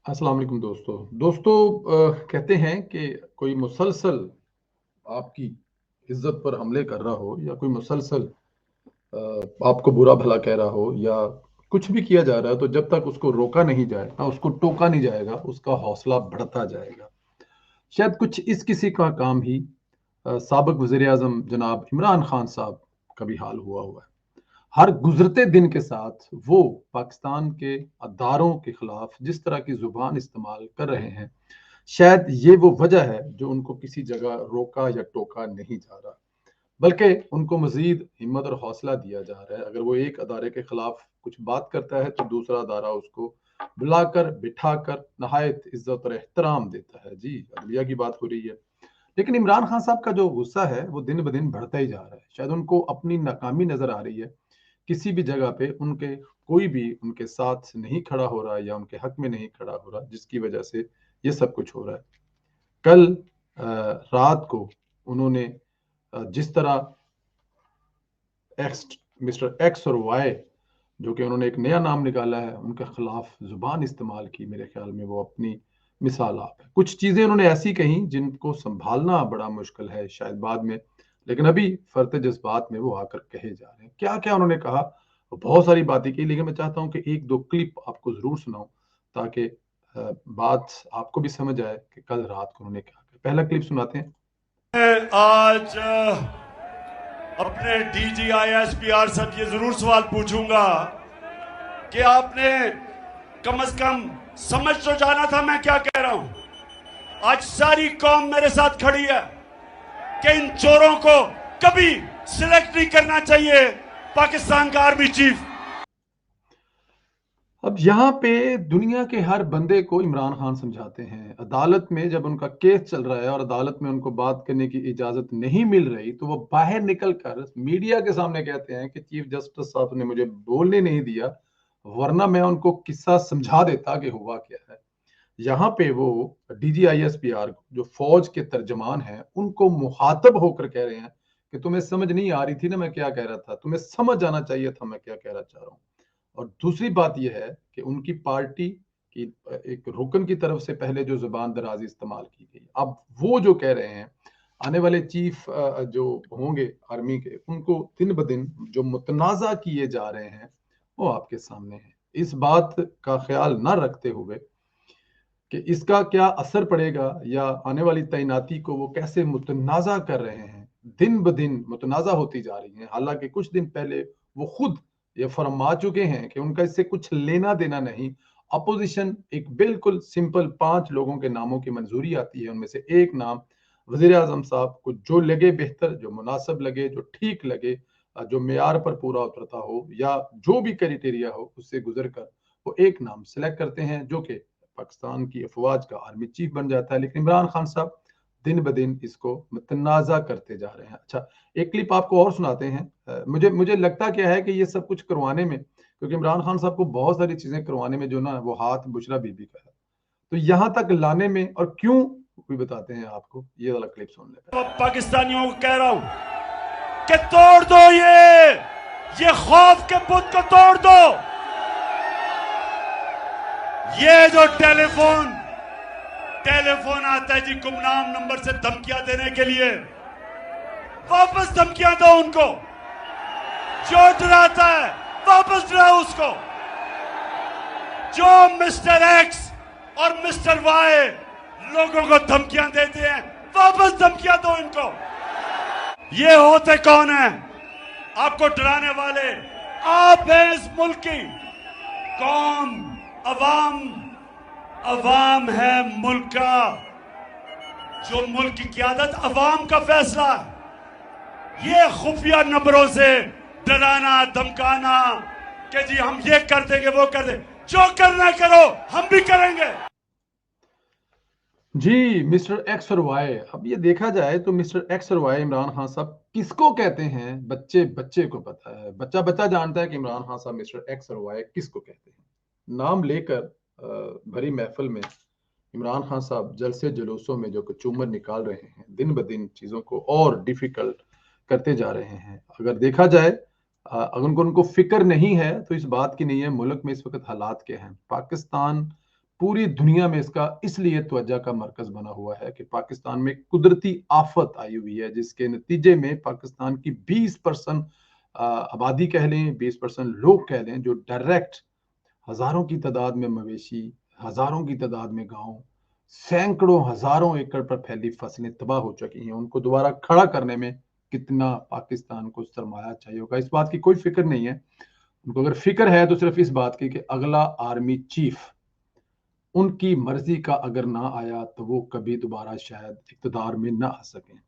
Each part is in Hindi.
अस्सलाम वालेकुम दोस्तों कहते हैं कि कोई मुसलसल आपकी इज्जत पर हमले कर रहा हो या कोई मुसलसल आपको बुरा भला कह रहा हो या कुछ भी किया जा रहा है तो जब तक उसको रोका नहीं जाए ना उसको टोका नहीं जाएगा उसका हौसला बढ़ता जाएगा। शायद कुछ इस किसी का काम ही साबिक वजीर आजम जनाब इमरान खान साहब का भी हाल हुआ है। हर गुजरते दिन के साथ वो पाकिस्तान के अदारों के खिलाफ जिस तरह की जुबान इस्तेमाल कर रहे हैं, शायद ये वो वजह है जो उनको किसी जगह रोका या टोका नहीं जा रहा, बल्कि उनको मजीद हिम्मत और हौसला दिया जा रहा है। अगर वो एक अदारे के खिलाफ कुछ बात करता है तो दूसरा अदारा उसको बुलाकर बिठाकर नहायत इज्जत और एहतराम देता है। जी, अदलिया की बात हो रही है। लेकिन इमरान खान साहब का जो गुस्सा है वो दिन ब दिन बढ़ता ही जा रहा है। शायद उनको अपनी नाकामी नजर आ रही है। किसी भी जगह पे उनके कोई भी उनके साथ नहीं खड़ा हो रहा या उनके हक में नहीं खड़ा हो रहा, जिसकी वजह से ये सब कुछ हो रहा है। कल रात को उन्होंने जिस तरह एक्स मिस्टर एक्स और वाई, जो कि उन्होंने एक नया नाम निकाला है, उनके खिलाफ जुबान इस्तेमाल की, मेरे ख्याल में वो अपनी मिसाल आप है। कुछ चीजें उन्होंने ऐसी कही जिनको संभालना बड़ा मुश्किल है शायद बाद में, लेकिन अभी फरते जज्बात में वो आकर कहे जा रहे हैं। क्या क्या उन्होंने कहा, बहुत सारी बातें की, लेकिन मैं चाहता हूं कि एक दो क्लिप आपको जरूर सुनाऊं ताकि बात आपको भी समझ आए कि कल रात को उन्होंने क्या कहा। पहला क्लिप सुनाते हैं। आज अपने DGISPR से ये जरूर सवाल पूछूंगा कि आपने कम से कम समझ तो जाना था मैं क्या कह रहा हूं। आज सारी कौम मेरे साथ खड़ी है कि इन चोरों को कभी सिलेक्ट नहीं करना चाहिए पाकिस्तान का आर्मी चीफ। अब यहाँ पे दुनिया के हर बंदे को इमरान खान समझाते हैं। अदालत में जब उनका केस चल रहा है और अदालत में उनको बात करने की इजाजत नहीं मिल रही तो वो बाहर निकलकर मीडिया के सामने कहते हैं कि चीफ जस्टिस साहब ने मुझे बोलने नहीं दिया, वरना मैं उनको किस्सा समझा देता कि हुआ क्या है। यहाँ पे वो DGISPR जो फौज के तर्जमान हैं उनको मुखातब होकर कह रहे हैं कि तुम्हें समझ नहीं आ रही थी ना मैं क्या कह रहा था, तुम्हें समझ आना चाहिए था मैं क्या कहना चाह रहा हूँ। और दूसरी बात यह है कि उनकी पार्टी की एक रुकन की तरफ से पहले जो जुबान दराजी इस्तेमाल की गई, अब वो जो कह रहे हैं आने वाले चीफ जो होंगे आर्मी के, उनको दिन ब दिन जो मुतनाजा किए जा रहे हैं वो आपके सामने है। इस बात का ख्याल ना रखते हुए कि इसका क्या असर पड़ेगा या आने वाली तैनाती को वो कैसे मुतनाजा कर रहे हैं, दिन ब दिन मुतनाजा होती जा रही है। हालांकि कुछ दिन पहले वो खुद ये फरमा चुके हैं कि उनका इससे कुछ लेना देना नहीं। अपोजिशन एक बिल्कुल सिंपल 5 लोगों के नामों की मंजूरी आती है, उनमें से एक नाम वजीर आजम साहब को जो लगे बेहतर, जो मुनासिब लगे, जो ठीक लगे, जो मेयार पर पूरा उतरता हो या जो भी क्राइटेरिया हो उससे गुजर कर वो एक नाम सेलेक्ट करते हैं जो कि पाकिस्तान की अफवाज का आर्मी चीफ बन जाता है। लेकिन इमरान खान साहब दिन ब दिन इसको मुतनाजा करते जा रहे हैं। अच्छा, एक क्लिप आपको और सुनाते हैं। मुझे मुझे लगता क्या है कि ये सब कुछ करवाने में, क्योंकि इमरान खान साहब को बहुत सारी चीजें करवाने में जो ना वो हाथ बुशरा बीबी का है, तो यहां तक लाने में और क्यों भी बताते हैं आपको। ये वाला क्लिप सुन लेते हैं। पाकिस्तानियों को कह रहा हूं कि तोड़ दो ये खौफ के बुत को तोड़ दो। ये जो टेलीफोन आता है जी गुमनाम नंबर से धमकियां देने के लिए, वापस धमकियां दो उनको। जो डराता है वापस डराओ उसको। जो मिस्टर एक्स और मिस्टर वाई लोगों को धमकियां देते हैं वापस धमकियां दो इनको। ये होते कौन है आपको डराने वाले? आप हैं इस मुल्क की कौम, अवाम है मुल्क का। जो मुल्क की क़यादत अवाम का फैसला है। ये खुफिया नंबरों से डराना धमकाना कि जी हम ये कर देंगे वो कर देंगे, जो करना करो हम भी करेंगे। जी, मिस्टर एक्स और वाई। अब ये देखा जाए तो मिस्टर एक्स और वाई इमरान खान साहब किसको कहते हैं, बच्चे बच्चे को पता है, बच्चा बच्चा जानता है कि इमरान खान साहब मिस्टर एक्स और वाई किसको कहते हैं। नाम लेकर भरी महफिल में इमरान खान साहब जलसे जुलूसों में जो कचूमर निकाल रहे हैं, दिन ब दिन चीजों को और डिफिकल्ट करते जा रहे हैं। अगर देखा जाए अगर उनको फिक्र नहीं है तो इस बात की नहीं है मुल्क में इस वक्त हालात क्या हैं। पाकिस्तान पूरी दुनिया में इसका इसलिए तवज्जो का मरकज बना हुआ है कि पाकिस्तान में कुदरती आफत आई हुई है, जिसके नतीजे में पाकिस्तान की 20% आबादी कह लें, 20% लोग कह लें, जो डायरेक्ट हजारों की तादाद में मवेशी, हजारों की तादाद में गांव, सैकड़ों हजारों एकड़ पर फैली फसलें तबाह हो चुकी हैं। उनको दोबारा खड़ा करने में कितना पाकिस्तान को सरमाया चाहिए होगा, इस बात की कोई फिक्र नहीं है उनको। अगर फिक्र है तो सिर्फ इस बात की कि अगला आर्मी चीफ उनकी मर्जी का अगर ना आया तो वो कभी दोबारा शायद इक़्तिदार में ना आ सकें।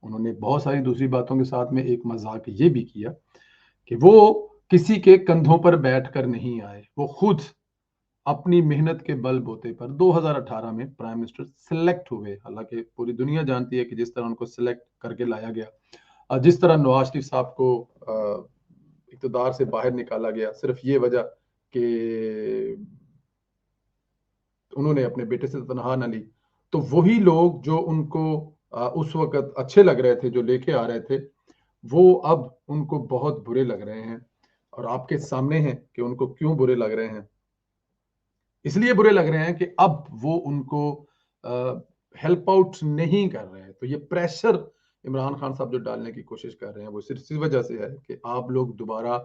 उन्होंने बहुत सारी दूसरी बातों के साथ में एक मजाक ये भी किया कि वो किसी के कंधों पर बैठकर नहीं आए, वो खुद अपनी मेहनत के बलबूते पर 2018 में प्राइम मिनिस्टर सिलेक्ट हुए। हालांकि पूरी दुनिया जानती है कि जिस तरह उनको सिलेक्ट करके लाया गया, जिस तरह नवाज शरीफ साहब को इक़्तिदार से बाहर निकाला गया, सिर्फ ये वजह कि उन्होंने अपने बेटे से तनख्वाह न ली, तो वही लोग जो उनको उस वक्त अच्छे लग रहे थे, जो लेके आ रहे थे, वो अब उनको बहुत बुरे लग रहे हैं। और आपके सामने हैं कि उनको क्यों बुरे लग रहे हैं। इसलिए बुरे लग रहे हैं कि अब वो उनको हेल्प आउट नहीं कर रहे हैं। तो ये प्रेशर इमरान खान साहब जो डालने की कोशिश कर रहे हैं, वो सिर्फ इस वजह से है कि आप लोग दोबारा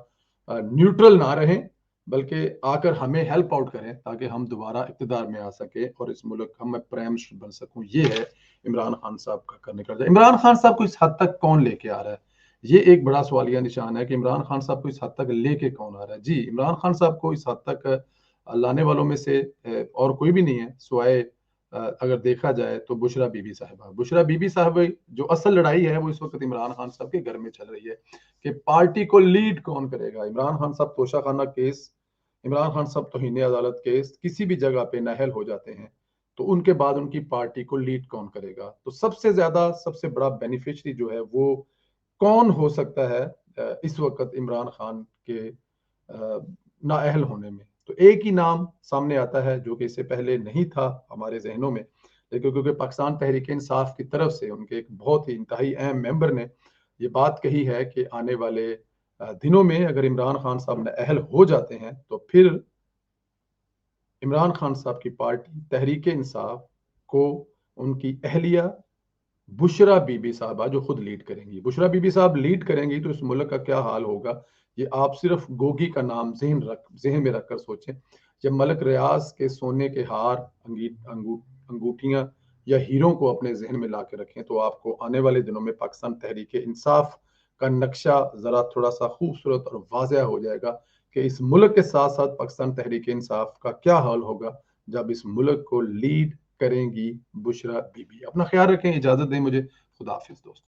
न्यूट्रल ना रहें, बल्कि आकर हमें हेल्प आउट करें ताकि हम दोबारा इक़्तिदार में आ सके और इस मुल्क का मैं प्राइम मिनिस्टर बन सकूं। ये है इमरान खान साहब का करने का। इमरान खान साहब को इस हद तक कौन लेके आ रहा है, ये एक बड़ा सवालिया निशान है कि इमरान खान साहब को इस हद तक लेके कौन आ रहा है। जी, इमरान खान साहब को इस हद तक लाने वालों में से और कोई भी नहीं है सिवाय, अगर देखा जाए तो बुशरा बीबी साहिबा। बुशरा बीबी साहब, जो असल लड़ाई है वो इस वक्त इमरान खान साहब के घर में चल रही है कि पार्टी को लीड कौन करेगा। इमरान खान साहब तोशाखाना केस, इमरान खान साहब तौहीन अदालत केस किसी भी जगह पे नाअहल हो जाते हैं तो उनके बाद उनकी पार्टी को लीड कौन करेगा। तो सबसे ज्यादा, सबसे बड़ा बेनिफिशियरी जो है वो कौन हो सकता है इस वक्त इमरान खान के नाअहल होने में। तो एक ही नाम सामने आता है जो कि इससे पहले नहीं था हमारे जहनों में, लेकिन क्योंकि पाकिस्तान तहरीक इंसाफ की तरफ से उनके एक बहुत ही इंतहाई अहम मेंबर ने ये बात कही है कि आने वाले दिनों में अगर इमरान खान साहब नाअहल हो जाते हैं तो फिर इमरान खान साहब की पार्टी तहरीक इंसाफ को उनकी अहलिया बुशरा बीबी साहबा जो खुद लीड करेंगी। बुशरा बीबी साहब लीड करेंगी तो इस मुल्क का क्या हाल होगा, ये आप सिर्फ गोगी का नाम जहन में रखकर सोचें। जब मलक रियाज के सोने के हार, अंगूठियां या हीरों को अपने जहन में ला के रखें तो आपको आने वाले दिनों में पाकिस्तान तहरीक इंसाफ का नक्शा जरा थोड़ा सा खूबसूरत और वाज़ेह हो जाएगा कि इस मुल्क के साथ साथ पाकिस्तान तहरीक इंसाफ का क्या हाल होगा जब इस मुल्क को लीड करेंगी बुशरा बीबी। अपना ख्याल रखें, इजाजत दें मुझे। खुदा हाफिज दोस्तों।